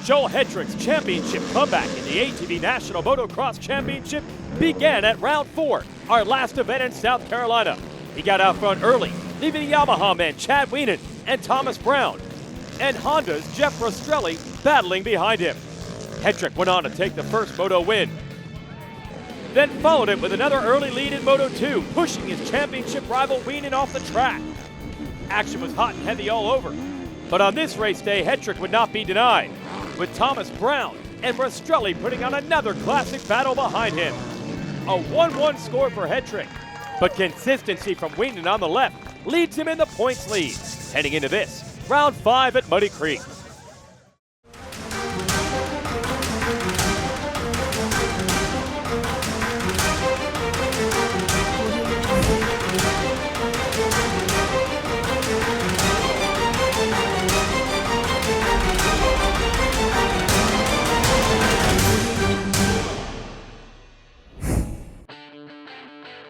Joel Hedrick's championship comeback in the ATV National Motocross Championship began at round 4, our last event in South Carolina. He got out front early, leaving Yamaha men Chad Wienen and Thomas Brown, and Honda's Jeff Rastrelli battling behind him. Hedrick went on to take the first Moto win, then followed it with another early lead in Moto 2, pushing his championship rival Wienen off the track. Action was hot and heavy all over, but on this race day, Hedrick would not be denied, with Thomas Brown and Rastrelli putting on another classic battle behind him. A 1-1 score for Hedrick, but consistency from Wienen on the left leads him in the points lead. Heading into this, round 5 at Muddy Creek.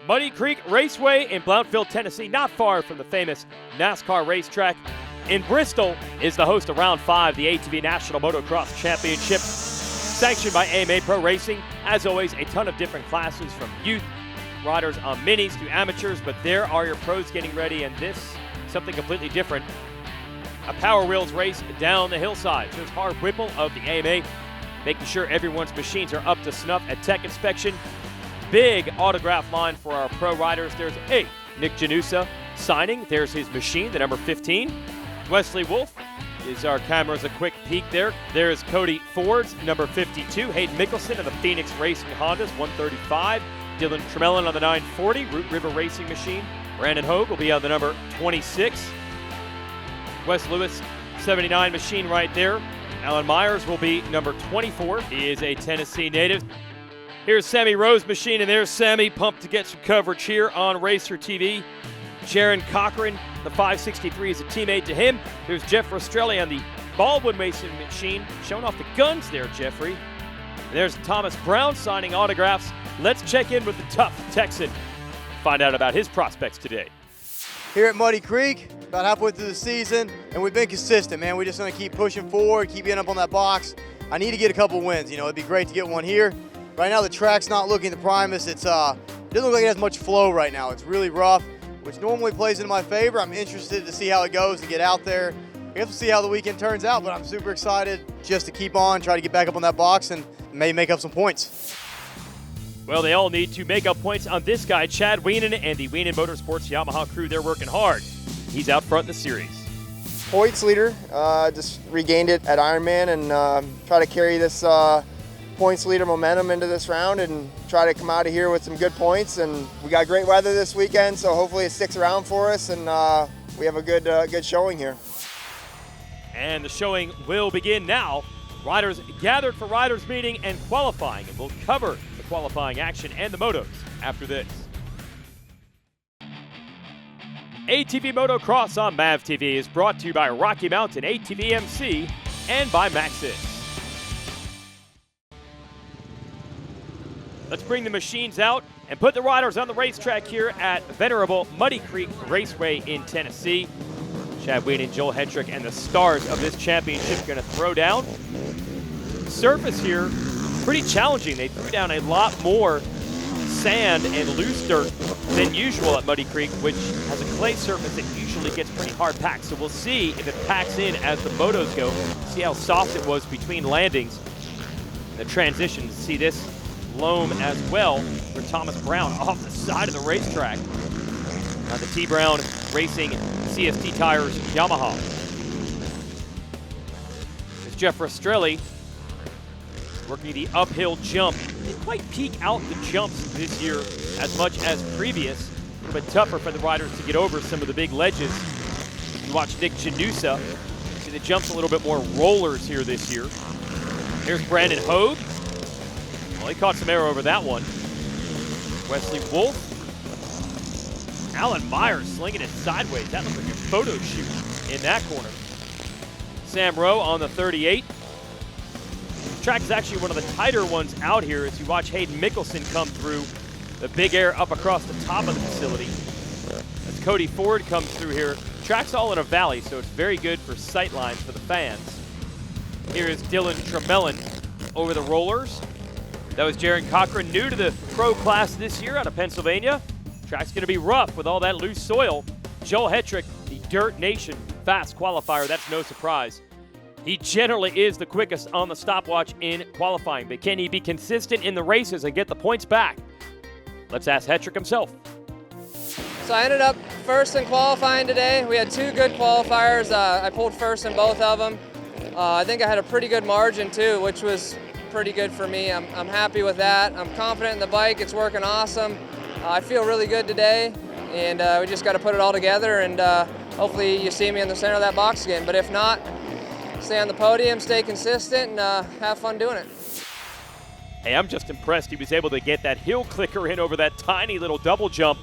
Muddy Creek Raceway in Blountfield, Tennessee, not far from the famous NASCAR racetrack. In Bristol is the host of Round 5, the ATV National Motocross Championship, sanctioned by AMA Pro Racing. As always, a ton of different classes from youth riders on minis to amateurs, but there are your pros getting ready, and this, something completely different. A Power Wheels race down the hillside. Shows Harv Whipple of the AMA, making sure everyone's machines are up to snuff at tech inspection. Big autograph line for our pro riders. There's Nick Janusa signing. There's his machine, the number 15. Wesley Wolf is our camera's a quick peek there. There's Cody Ford's number 52. Hayden Mickelson of the Phoenix Racing Hondas, 135. Dylan Tremelin on the 940, Root River Racing machine. Brandon Hogue will be on the number 26. Wes Lewis, 79 machine right there. Alan Myers will be number 24. He is a Tennessee native. Here's Sammy Rowe's machine, and there's Sammy pumped to get some coverage here on Racer TV. Jaron Cochran, the 563, is a teammate to him. There's Jeff Rastrelli on the Baldwin Racing machine, showing off the guns there, Jeffrey. And there's Thomas Brown signing autographs. Let's check in with the tough Texan, find out about his prospects today. Here at Muddy Creek, about halfway through the season, and we've been consistent, man. We're just gonna keep pushing forward, keep getting up on that box. I need to get a couple wins, it'd be great to get one here. Right now the track's not looking the primest. It doesn't look like it has much flow right now. It's really rough, which normally plays into my favor. I'm interested to see how it goes and get out there. We have to see how the weekend turns out, but I'm super excited just to keep on, try to get back up on that box and maybe make up some points. Well, they all need to make up points on this guy, Chad Wienen, and the Wienen Motorsports Yamaha crew. They're working hard. He's out front in the series. Points leader, just regained it at Ironman and try to carry this points leader momentum into this round and try to come out of here with some good points. And we got great weather this weekend, so hopefully it sticks around for us and we have a good showing here. And the showing will begin now. Riders gathered for riders meeting and qualifying, and we'll cover the qualifying action and the motos after this. ATV Motocross on MAV TV is brought to you by Rocky Mountain ATV MC and by Maxxis. Let's bring the machines out and put the riders on the racetrack here at venerable Muddy Creek Raceway in Tennessee. Chad Wienen, Joel Hedrick, and the stars of this championship going to throw down. Surface here, pretty challenging. They threw down a lot more sand and loose dirt than usual at Muddy Creek, which has a clay surface that usually gets pretty hard packed. So we'll see if it packs in as the motos go. See how soft it was between landings. The transition to see this loam as well for Thomas Brown off the side of the racetrack on the T. Brown Racing CST Tires Yamaha. There's Jeff Rastrelli working the uphill jump. Didn't quite peak out the jumps this year as much as previous. A little bit tougher for the riders to get over some of the big ledges. You watch Nick Janusa, see the jumps a little bit more rollers here this year. Here's Brandon Hogue. Well, he caught some air over that one. Wesley Wolf. Alan Myers slinging it sideways. That looks like a photo shoot in that corner. Sam Rowe on the 38. The track is actually one of the tighter ones out here as you watch Hayden Mickelson come through. The big air up across the top of the facility. As Cody Ford comes through here. Track's all in a valley, so it's very good for sight lines for the fans. Here is Dylan Tremelin over the rollers. That was Jaron Cochran, new to the pro class this year out of Pennsylvania. Track's going to be rough with all that loose soil. Joel Hetrick, the Dirt Nation fast qualifier, that's no surprise. He generally is the quickest on the stopwatch in qualifying, but can he be consistent in the races and get the points back? Let's ask Hetrick himself. So I ended up first in qualifying today. We had two good qualifiers. I pulled first in both of them. I think I had a pretty good margin too, which was pretty good for me. I'm happy with that. I'm confident in the bike. It's working awesome. I feel really good today, and we just got to put it all together, and hopefully you see me in the center of that box again. But if not, stay on the podium, stay consistent, and have fun doing it. Hey, I'm just impressed he was able to get that hill clicker in over that tiny little double jump.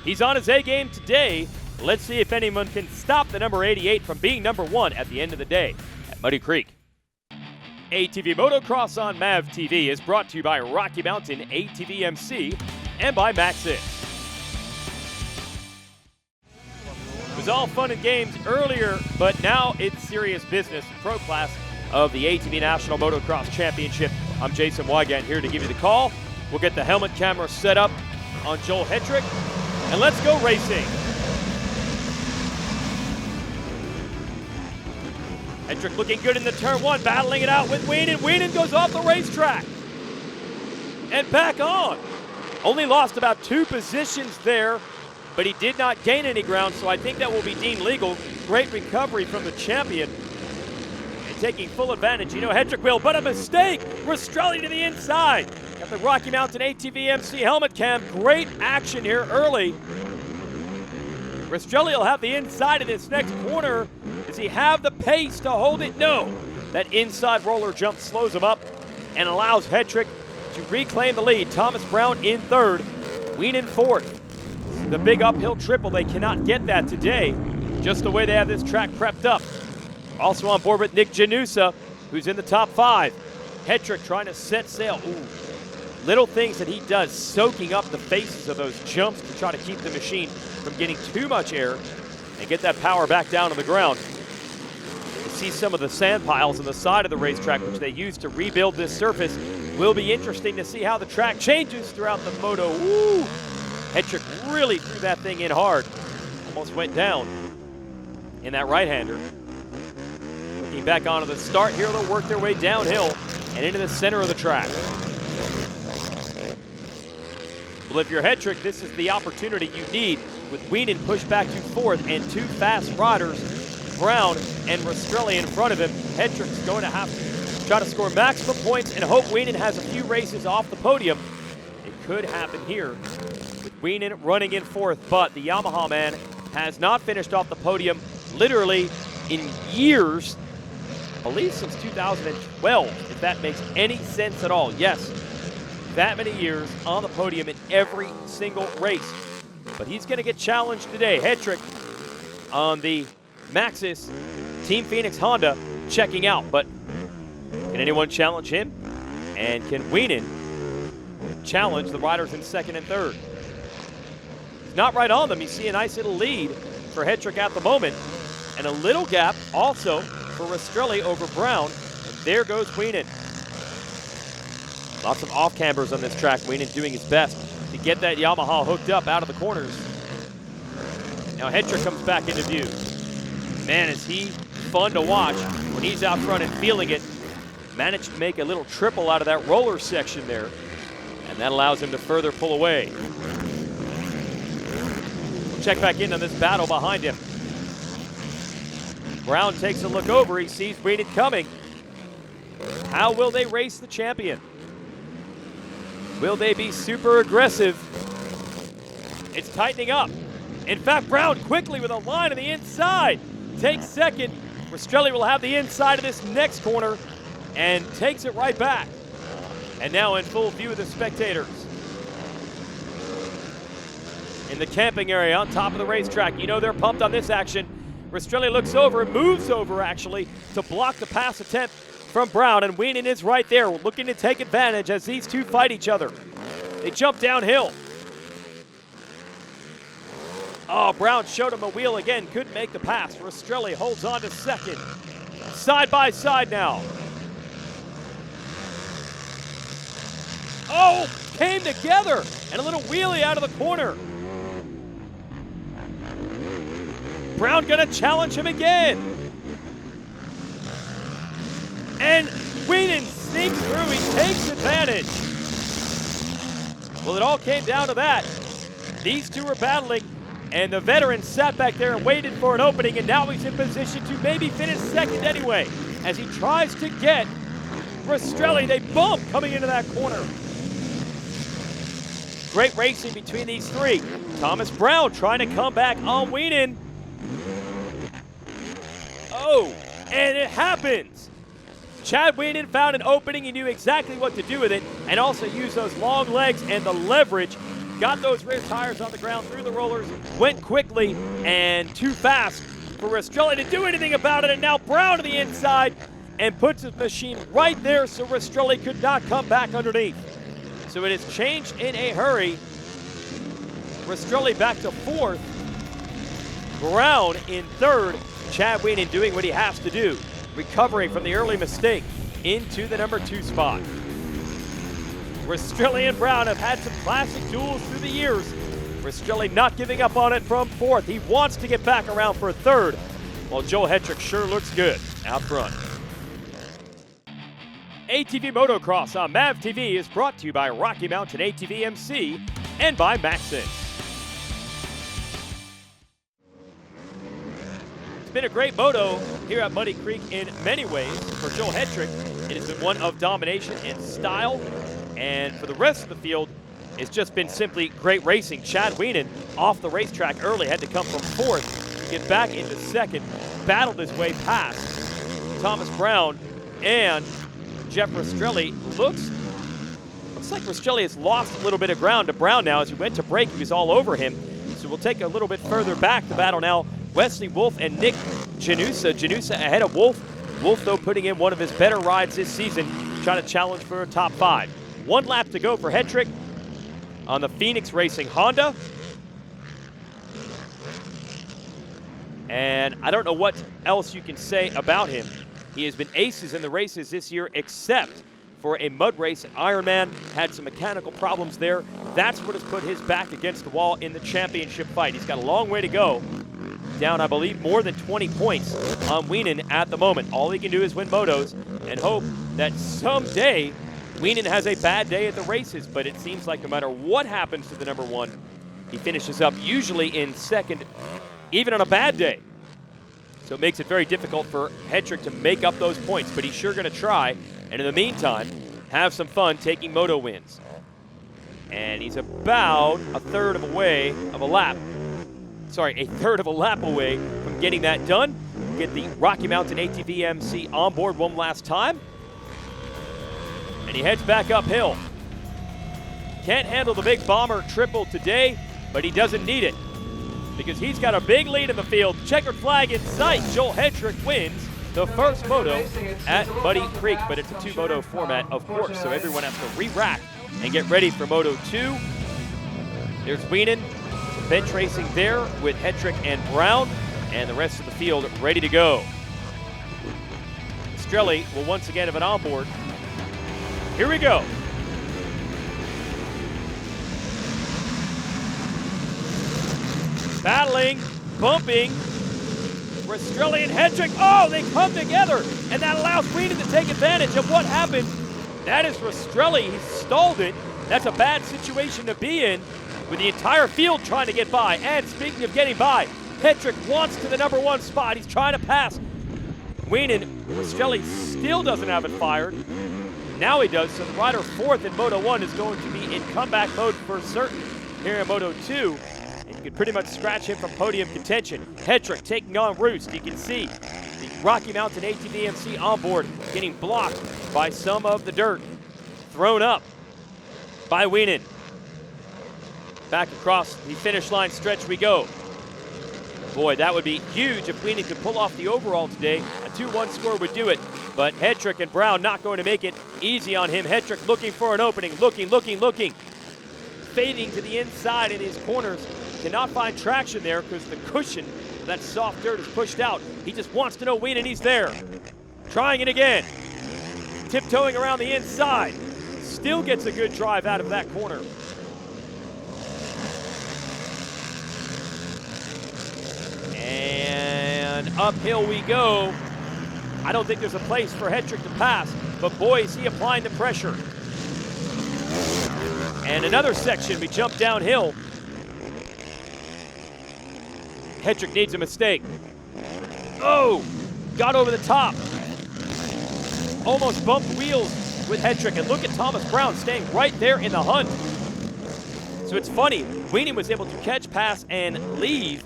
He's on his A game today. Let's see if anyone can stop the number 88 from being number 1 at the end of the day at Muddy Creek. ATV Motocross on MAV TV is brought to you by Rocky Mountain ATV MC and by Maxxis. It was all fun and games earlier, but now it's serious business. Pro class of the ATV National Motocross Championship. I'm Jason Wygant here to give you the call. We'll get the helmet camera set up on Joel Hetrick, and let's go racing. Hetrick looking good in the turn 1, battling it out with Wienen. Wienen goes off the racetrack and back on. Only lost about 2 positions there, but he did not gain any ground, so I think that will be deemed legal. Great recovery from the champion and taking full advantage. You know Hetrick will, but a mistake. Rastrelli to the inside. Got the Rocky Mountain ATV MC helmet cam. Great action here early. Rastrelli will have the inside of this next corner. Does he have the pace to hold it? No. That inside roller jump slows him up and allows Hetrick to reclaim the lead. Thomas Brown in 3rd, Wienen 4th. The big uphill triple, they cannot get that today, just the way they have this track prepped up. Also on board with Nick Janusa, who's in the top 5. Hetrick trying to set sail. Ooh. Little things that he does, soaking up the faces of those jumps to try to keep the machine from getting too much air and get that power back down to the ground. You see some of the sand piles on the side of the racetrack, which they use to rebuild this surface. Will be interesting to see how the track changes throughout the Moto. Woo! Hetrick really threw that thing in hard. Almost went down in that right-hander. Looking back onto the start here, they'll work their way downhill and into the center of the track. Well, if you're Hetrick, this is the opportunity you need with Wienen pushed back to 4th and 2 fast riders, Brown and Rastrelli in front of him. Hetrick's going to have to try to score maximum points and hope Wienen has a few races off the podium. It could happen here with Wienen running in 4th, but the Yamaha man has not finished off the podium literally in years, I believe since 2012, if that makes any sense at all. Yes, that many years on the podium in every single race. But he's going to get challenged today. Hetrick on the Maxxis Team Phoenix Honda checking out. But can anyone challenge him? And can Wienen challenge the riders in 2nd and 3rd? He's not right on them. You see a nice little lead for Hetrick at the moment. And a little gap also for Rastrelli over Brown. And there goes Wienen. Lots of off-cambers on this track. Wienen doing his best to get that Yamaha hooked up out of the corners. Now Hetrick comes back into view. Man, is he fun to watch when he's out front and feeling it. Managed to make a little triple out of that roller section there, and that allows him to further pull away. We'll check back in on this battle behind him. Brown takes a look over. He sees Wienen coming. How will they race the champion? Will they be super aggressive? It's tightening up. In fact, Brown quickly with a line on the inside takes 2nd. Rastrelli will have the inside of this next corner and takes it right back. And now in full view of the spectators. In the camping area on top of the racetrack, you know they're pumped on this action. Rastrelli looks over, moves over actually to block the pass attempt from Brown, and Wienen is right there looking to take advantage as these two fight each other. They jump downhill. Oh, Brown showed him a wheel again, couldn't make the pass. Rastrelli holds on to 2nd. Side by side now. Oh, came together, and a little wheelie out of the corner. Brown gonna challenge him again. And Wienen sneaks through, he takes advantage. Well, it all came down to that. These two were battling, and the veteran sat back there and waited for an opening, and now he's in position to maybe finish second anyway. As he tries to get Rastrelli, they bump coming into that corner. Great racing between these three. Thomas Brown trying to come back on Wienen. Oh, and it happens. Chad Wienen found an opening. He knew exactly what to do with it, and also used those long legs and the leverage. Got those rear tires on the ground, through the rollers, went quickly and too fast for Rastrelli to do anything about it, and now Brown to the inside and puts his machine right there so Rastrelli could not come back underneath. So it has changed in a hurry. Rastrelli back to fourth. Brown in third. Chad Wienen doing what he has to do, recovering from the early mistake into the number 2 spot. Rastrelli and Brown have had some classic duels through the years. Rastrelli not giving up on it from fourth. He wants to get back around for third, while Joel Hetrick sure looks good out front. ATV Motocross on MAV TV is brought to you by Rocky Mountain ATV MC and by Maxxis. It's been a great moto here at Muddy Creek in many ways. For Joel Hetrick, it has been one of domination and style. And for the rest of the field, it's just been simply great racing. Chad Wienen off the racetrack early, had to come from fourth, get back into second, battled his way past Thomas Brown and Jeff Rastrelli. Looks like Rastrelli has lost a little bit of ground to Brown now. As he went to break, he was all over him. So we'll take a little bit further back the battle now. Wesley Wolf and Nick Janusa. Janusa ahead of Wolf. Wolf, though, putting in one of his better rides this season, trying to challenge for a top 5. 1 lap to go for Hetrick on the Phoenix Racing Honda. And I don't know what else you can say about him. He has been aces in the races this year, except for a mud race at Ironman. Had some mechanical problems there. That's what has put his back against the wall in the championship fight. He's got a long way to go. Down, I believe, more than 20 points on Wienen at the moment. All he can do is win motos and hope that someday Wienen has a bad day at the races, but it seems like no matter what happens to the number 1, he finishes up usually in second, even on a bad day. So it makes it very difficult for Hetrick to make up those points, but he's sure going to try. And in the meantime, have some fun taking moto wins. And he's about a third of a lap away from getting that done. Get the Rocky Mountain ATV MC on board one last time. And he heads back uphill. Can't handle the big bomber triple today, but he doesn't need it because he's got a big lead in the field. Checkered flag in sight. Joel Hetrick wins the first moto at Muddy Creek, but it's a 2-moto format, of course, so everyone has to re-rack and get ready for Moto 2. There's Wienen, bench racing there with Hetrick and Brown, and the rest of the field ready to go. Rastrelli will once again have an onboard. Here we go. Battling, bumping. Rastrelli and Hetrick, oh, they come together, and that allows Wienen to take advantage of what happened. That is Rastrelli, he stalled it. That's a bad situation to be in with the entire field trying to get by. And speaking of getting by, Hetrick wants to the number 1 spot. He's trying to pass Wienen. Rastrelli still doesn't have it fired. Now he does, so the rider 4th in Moto 1 is going to be in comeback mode for certain here in Moto 2. And you can pretty much scratch him from podium contention. Hetrick taking on Roost. You can see the Rocky Mountain ATV MC on board getting blocked by some of the dirt thrown up by Wienen. Back across the finish line stretch we go. Boy, that would be huge if Wienen could pull off the overall today. A 2-1 score would do it, but Hetrick and Brown not going to make it easy on him. Hetrick looking for an opening, looking. Fading to the inside in his corners. Cannot find traction there because the cushion of that soft dirt is pushed out. He just wants to know Wienen, he's there. Trying it again. Tiptoeing around the inside. still gets a good drive out of that corner. And uphill we go. I don't think there's a place for Hetrick to pass, but boy, is he applying the pressure. And another section, we jump downhill. Hetrick needs a mistake. Oh, got over the top. Almost bumped wheels with Hetrick, and look at Thomas Brown staying right there in the hunt. So it's funny, Wienen was able to catch, pass, and leave.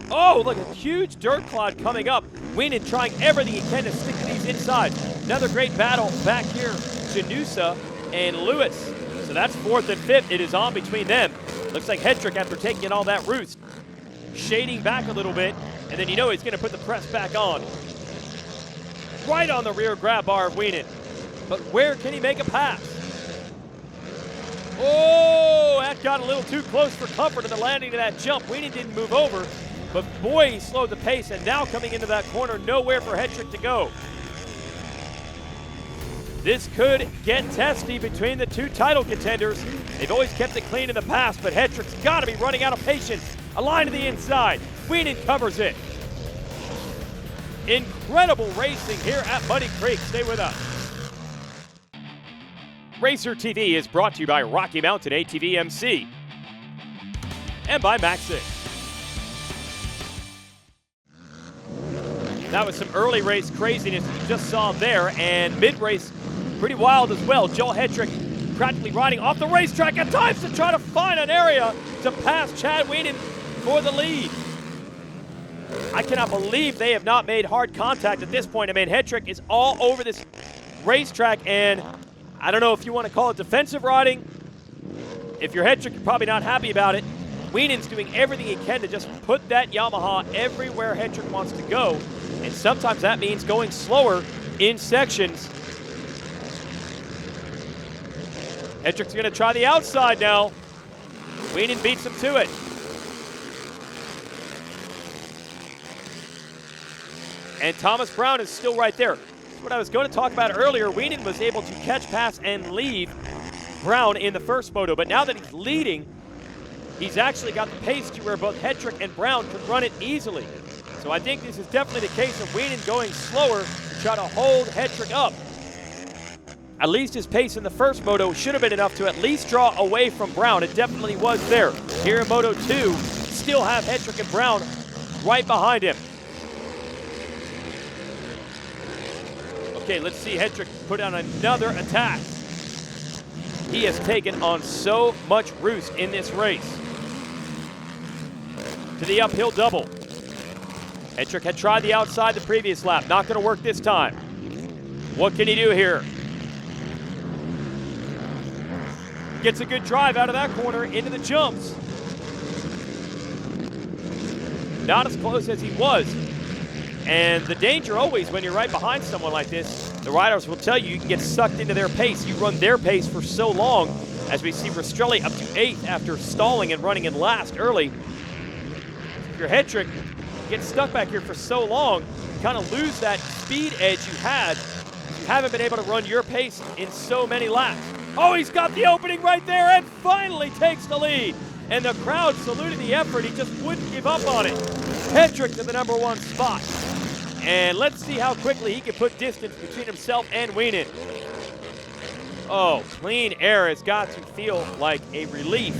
Oh, look, a huge dirt clod coming up. Wienen trying everything he can to stick to these insides. Another great battle back here, Janusa and Lewis. So that's 4th and 5th. It is on between them. Looks like Hetrick, after taking in all that roost, shading back a little bit, and then you know he's going to put the press back on. Right on the rear grab bar of Wienen. But where can he make a pass? Oh, that got a little too close for comfort in the landing of that jump. Wienen didn't move over, but boy, he slowed the pace, and now coming into that corner, nowhere for Hetrick to go. This could get testy between the two title contenders. They've always kept it clean in the past, but Hetrick's got to be running out of patience. A line to the inside. Wienen covers it. Incredible racing here at Muddy Creek. Stay with us. Racer TV is brought to you by Rocky Mountain ATV MC and by Maxxis. That was some early race craziness that you just saw there, and mid-race pretty wild as well. Joel Hetrick practically riding off the racetrack at times to try to find an area to pass Chad Wienen for the lead. I cannot believe they have not made hard contact at this point. I mean, Hetrick is all over this racetrack, and I don't know if you want to call it defensive riding. If you're Hetrick, you're probably not happy about it. Wienen's doing everything he can to just put that Yamaha everywhere Hetrick wants to go, and sometimes that means going slower in sections. Hetrick's going to try the outside now. Wienen beats him to it. And Thomas Brown is still right there. That's what I was going to talk about earlier. Wienen was able to catch, pass, and leave Brown in the first moto, but now that he's leading, he's actually got the pace to where both Hetrick and Brown can run it easily. So I think this is definitely the case of Wienen going slower to try to hold Hetrick up. At least his pace in the first moto should have been enough to at least draw away from Brown. It definitely was there. Here in Moto 2, still have Hetrick and Brown right behind him. Okay, let's see Hetrick put on another attack. He has taken on so much roost in this race. To the uphill double. Hetrick had tried the outside the previous lap. Not going to work this time. What can he do here? Gets a good drive out of that corner into the jumps. Not as close as he was. And the danger always when you're right behind someone like this, the riders will tell you can get sucked into their pace. You run their pace for so long, as we see Rastrelli up to 8th after stalling and running in last early. If you're Hetrick, you get stuck back here for so long, you kind of lose that speed edge you had. You haven't been able to run your pace in so many laps. Oh, he's got the opening right there and finally takes the lead. And the crowd saluted the effort. He just wouldn't give up on it. Hetrick to the #1 spot. And let's see how quickly he can put distance between himself and Wienen. Oh, clean air has got to feel like a relief.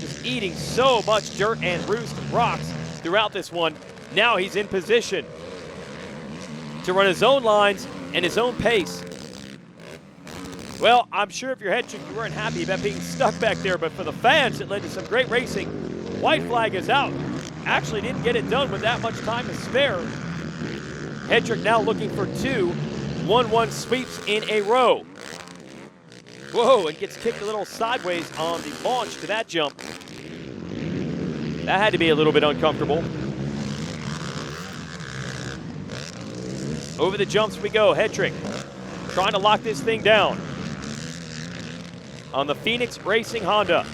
Just eating so much dirt and roost and rocks throughout this one. Now he's in position to run his own lines and his own pace. Well, I'm sure if you're Hetrick, you weren't happy about being stuck back there, but for the fans, it led to some great racing. White flag is out. Actually didn't get it done with that much time to spare. Hetrick now looking for 2 1-1 sweeps in a row. Whoa, and gets kicked a little sideways on the launch to that jump. That had to be a little bit uncomfortable. Over the jumps we go. Hetrick trying to lock this thing down on the Phoenix Racing Honda.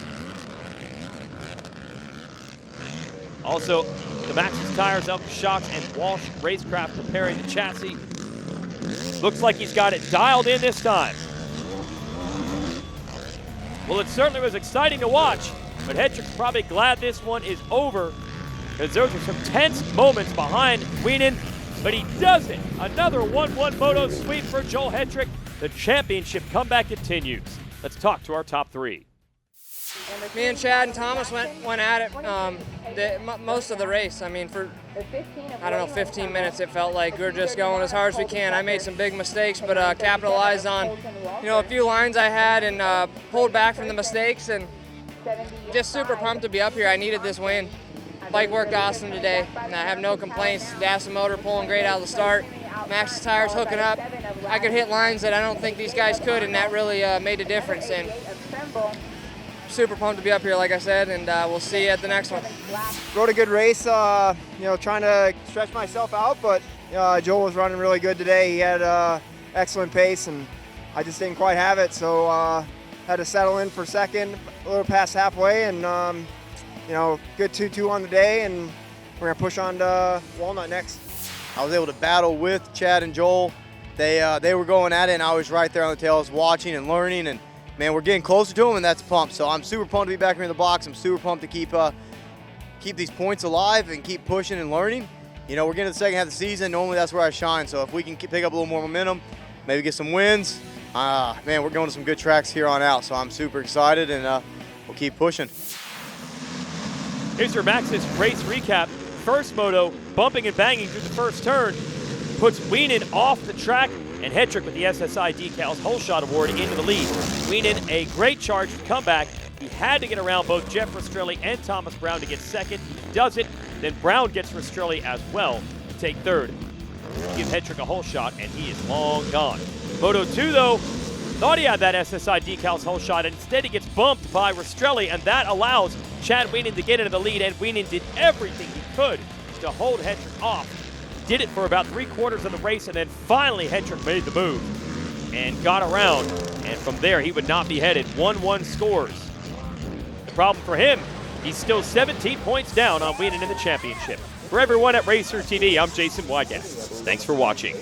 Also, the Maxxis tires, Elk shocks, and Walsh Racecraft preparing the chassis. Looks like he's got it dialed in this time. Well, it certainly was exciting to watch, but Hetrick's probably glad this one is over, because those are some tense moments behind Wienen, but he does it. Another 1-1 moto sweep for Joel Hetrick. The championship comeback continues. Let's talk to our top three. Me and Chad and Thomas went at it most of the race. I mean, for, I don't know, 15 minutes it felt like we were just going as hard as we can. I made some big mistakes, but capitalized on, a few lines I had and pulled back from the mistakes, and just super pumped to be up here. I needed this win. Bike worked awesome today, and I have no complaints. Gas and motor pulling great out of the start. Max's tires hooking up. I could hit lines that I don't think these guys could, and that really made a difference. And super pumped to be up here, like I said, and we'll see you at the next one. Rode a good race, trying to stretch myself out, but Joel was running really good today. He had excellent pace, and I just didn't quite have it, so had to settle in for second, a little past halfway, and good 2-2 on the day, and we're gonna push on to Walnut next. I was able to battle with Chad and Joel. They were going at it, and I was right there on the tails watching and learning, and man, we're getting closer to them, and that's pumped. So I'm super pumped to be back here in the box. I'm super pumped to keep these points alive and keep pushing and learning. We're getting to the second half of the season. Normally that's where I shine. So if we can pick up a little more momentum, maybe get some wins, man, we're going to some good tracks here on out. So I'm super excited, and we'll keep pushing. Here's your Maxxis race recap. First moto, bumping and banging through the first turn, puts Wienen off the track, and Hetrick with the SSI Decals Whole Shot Award into the lead. Wienen, a great charge to comeback. He had to get around both Jeff Rastrelli and Thomas Brown to get second. He does it. Then Brown gets Rastrelli as well to take third. Give Hetrick a whole shot, and he is long gone. Moto 2, though, thought he had that SSI Decals Whole Shot, and instead he gets bumped by Rastrelli, and that allows Chad Wienen to get into the lead, and Wienen did everything he could to hold Hetrick off. Did it for about 3/4 of the race, and then finally Hetrick made the move and got around, and from there he would not be headed. 1-1 scores. The problem for him, he's still 17 points down on Wienen in the championship. For everyone at Racer TV, I'm Jason Wygast. Thanks for watching.